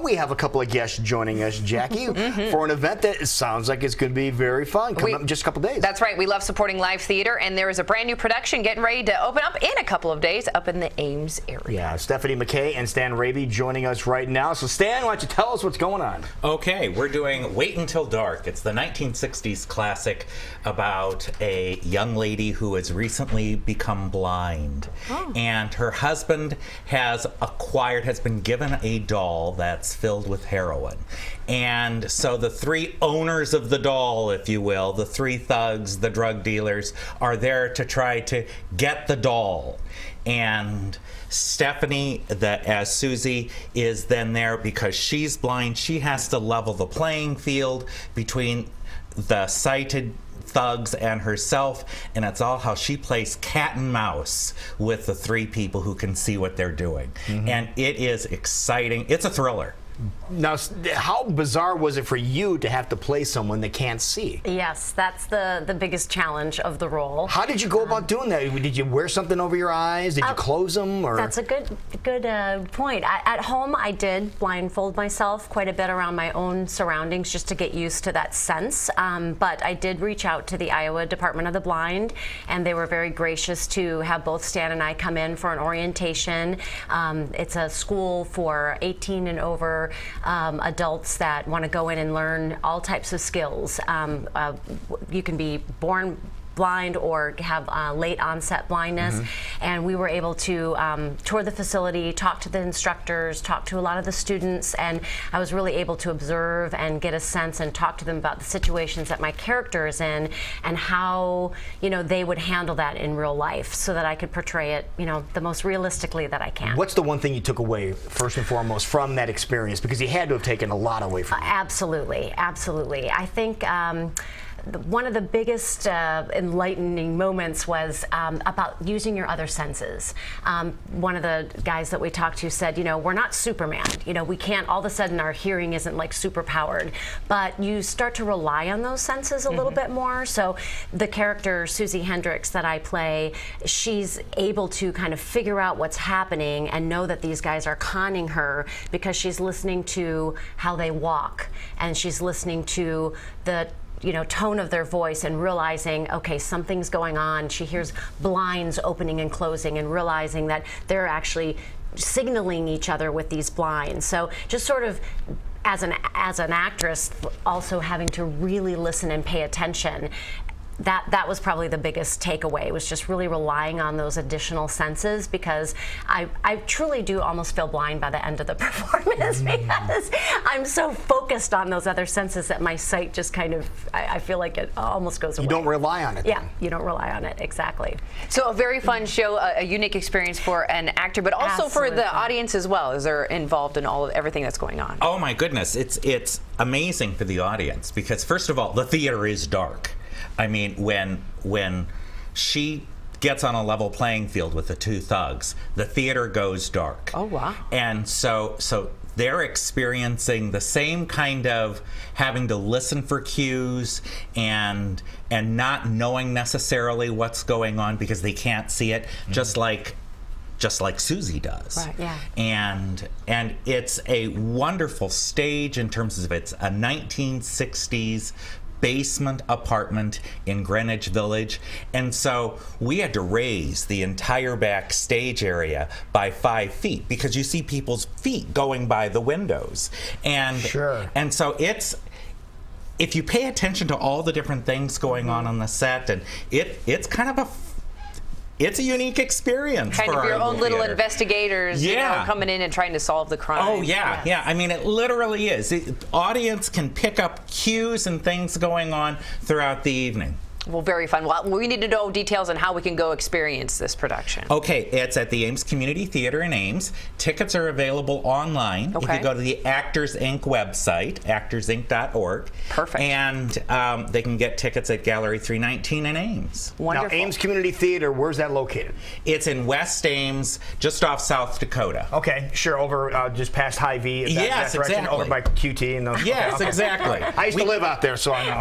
We have a couple of guests joining us, Jackie, for an event that sounds like it's going to be very fun coming up in just a couple days. That's right. We love supporting live theater, and there is a brand new production getting ready to open up in a couple of days up in the Ames area. Yeah, Stephanie McKay and Stan Raby joining us right now. So, Stan, why don't you tell us what's going on? Okay, we're doing Wait Until Dark. It's the 1960s classic about a young lady who has recently become blind. And her husband has been given a doll that's filled with heroin. And so the three owners of the doll, if you will, the three thugs, the drug dealers, are there to try to get the doll. And Stephanie, as Susie, is then there because she's blind. She has to level the playing field between the sighted thugs and herself, and it's all how she plays cat and mouse with the three people who can see what they're doing. And it is exciting. It's a thriller. Now, how bizarre was it for you to have to play someone that can't see? Yes, that's the biggest challenge of the role. How did you go about doing that? Did you wear something over your eyes? Did you close them? Or? That's a good point. At home, I did blindfold myself quite a bit around my own surroundings just to get used to that sense. But I did reach out to the Iowa Department of the Blind, and they were very gracious to have both Stan and I come in for an orientation. It's a school for 18 and over adults that want to go in and learn all types of skills. You can be born blind or have late onset blindness, and we were able to tour the facility, talk to the instructors, talk to a lot of the students, and I was really able to observe and get a sense and talk to them about the situations that my character is in and how they would handle that in real life so that I could portray it the most realistically that I can. What's the one thing you took away first and foremost from that experience, because you had to have taken a lot away from it? Absolutely. I think one of the biggest enlightening moments was about using your other senses. One of the guys that we talked to said, we're not Superman. We can't, all of a sudden our hearing isn't like super powered, but you start to rely on those senses a little bit more. So the character, Susie Hendricks, that I play, she's able to kind of figure out what's happening and know that these guys are conning her because she's listening to how they walk and she's listening to the tone of their voice and realizing, okay, something's going on. She hears blinds opening and closing and realizing that they're actually signaling each other with these blinds. So just sort of as an actress, also having to really listen and pay attention. That was probably the biggest takeaway, was just really relying on those additional senses, because I truly do almost feel blind by the end of the performance because I'm so focused on those other senses that my sight just kind of, I feel like it almost goes away. You don't rely on it. Yeah, you don't rely on it, exactly. So a very fun show, a unique experience for an actor, but also for the audience as well, as they're involved in everything that's going on. Oh my goodness, it's amazing for the audience because first of all, the theater is dark. I mean, when she gets on a level playing field with the two thugs, the theater goes dark. Oh, wow. And so they're experiencing the same kind of having to listen for cues and not knowing necessarily what's going on because they can't see it, just like Susie does. Right, yeah. And it's a wonderful stage in terms of it's a 1960s basement apartment in Greenwich Village, and so we had to raise the entire backstage area by 5 feet because you see people's feet going by the windows, and so if you pay attention to all the different things going on the set, and it's kind of it's a unique experience. Kind of your own little investigators, coming in and trying to solve the crime. Oh, yeah, yeah. I mean, it literally is. Audience can pick up cues and things going on throughout the evening. Well, very fun. Well, we need to know details on how we can go experience this production. Okay, it's at the Ames Community Theater in Ames. Tickets are available online. Okay. If you go to the Actors Inc. website, actorsinc.org. Perfect. And they can get tickets at Gallery 319 in Ames. Wonderful. Now, Ames Community Theater, where's that located? It's in West Ames, just off South Dakota. Okay, sure, over just past Hy-Vee. Yes, that direction, exactly. over by QT and those. Yes, exactly. I used to live out there, so I know.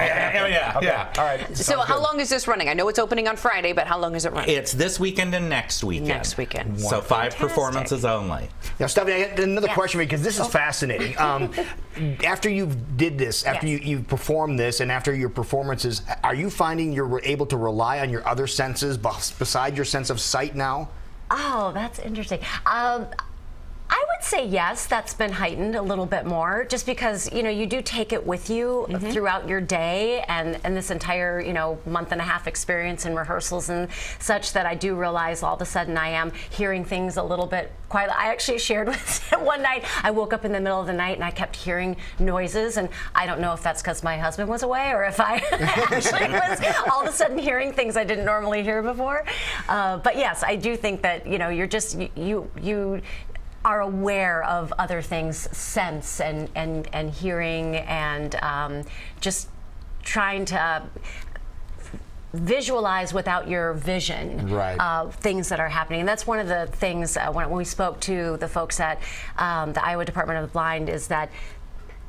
Yeah. All right. So how long is this running? I know it's opening on Friday, but how long is it running? It's this weekend and next weekend. Next weekend. So 5 performances only. Now, Stephanie, I got another question because this is fascinating. After you did this, after you performed this, and after your performances, are you finding you're able to rely on your other senses besides your sense of sight now? Oh, that's interesting. I would say yes, that's been heightened a little bit more, just because, you know, you do take it with you throughout your day and this entire, you know, month and a half experience in rehearsals and such, that I do realize all of a sudden I am hearing things a little bit quietly. I actually shared with one night, I woke up in the middle of the night and I kept hearing noises, and I don't know if that's because my husband was away or if I actually was all of a sudden hearing things I didn't normally hear before. But yes, I do think that, you know, you're just, you are aware of other things, sense and hearing, and just trying to visualize without your vision things that are happening. And that's one of the things when we spoke to the folks at the Iowa Department of the Blind, is that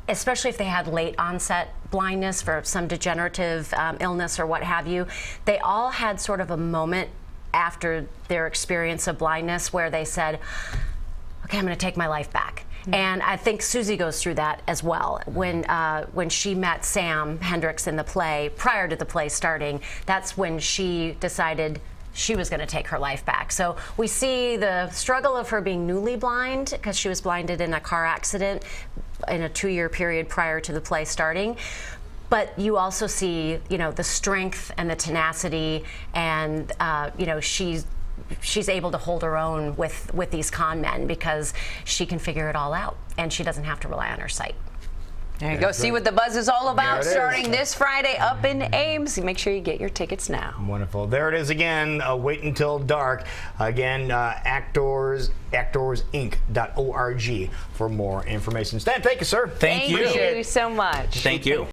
especially if they had late onset blindness for some degenerative illness or what have you, they all had sort of a moment after their experience of blindness where they said, okay, I'm going to take my life back. And I think Susie goes through that as well. When she met Sam Hendricks in the play, prior to the play starting, that's when she decided she was going to take her life back. So we see the struggle of her being newly blind, because she was blinded in a car accident in a 2-year period prior to the play starting. But you also see, you know, the strength and the tenacity, and you know, she's able to hold her own with these con men because she can figure it all out, and she doesn't have to rely on her sight. There you go. See what the buzz is all about, starting this Friday up in Ames. Make sure you get your tickets now. Wonderful. There it is again. Wait Until Dark. Again, actorsinc.org for more information. Stan, thank you, sir. Thank you. Thank you so much. Thank you.